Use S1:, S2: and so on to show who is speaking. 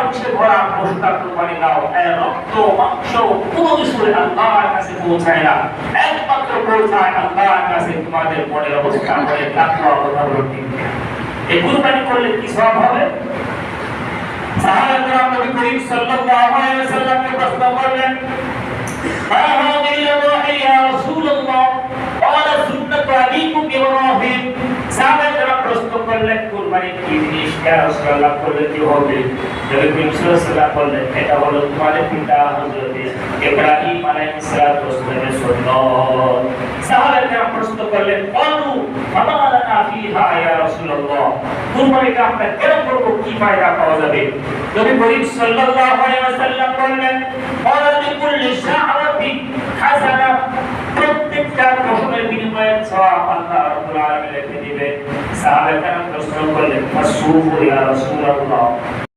S1: মাংসে ভরা পশুটা কুরবানি দাও, রক্ত মাংস কোনো কিছু আল্লাহর কাছে পৌঁছায় না, একমাত্র পৌঁছায় আল্লাহর কাছে তোমাদের মনের অবস্থা করে তাকওয়া অবলম্বন। এই কুরবানি করলে কি সওয়াব হবে? সাহাবায়ে কেরাম নবী করিম সাল্লাল্লাহু আলাইহি ওয়াসাল্লামকে প্রশ্ন করলেন, মা হাযিহিল আদহি ইয়া রাসূলুল্লাহ? ক্বালা সুন্নাতু আবীকুম ইব্রাহিম। সাহাবায়ে কেরাম প্রশ্ন করলেন, কুরবানি কি জিনিস ইয়া রাসূলুল্লাহ? বললেন কি হবে? নবী করিম সাল্লাল্লাহু আলাইহি ওয়াসাল্লাম বললেন, এটা হলো তোমাদের পিতা হযরত ইব্রাহিম আলাইহিস সালামের সুন্নাত। সাহাবায়ে কেরাম প্রশ্ন করলেন, ক্বালু ফামা লানা ফিহা ইয়া রাসূলুল্লাহ? কুরবানিটা আমরা কেন করব, কি ফায়দা পাওয়া যাবে? নবী করিম সাল্লাল্লাহু আলাইহি ওয়াসাল্লাম বললেন, ক্বালা লিকুল্লি শা'রাতিন হাসানা। প্রত্যেকটা পশমের বিনিময়ে সওয়াব আল্লাহ রাব্বুল আলামিন লিখে দিবেন। সাহাবায়ে কেরাম প্রশ্ন করলেন, ফাসুফু ইয়া রাসূলুল্লাহ?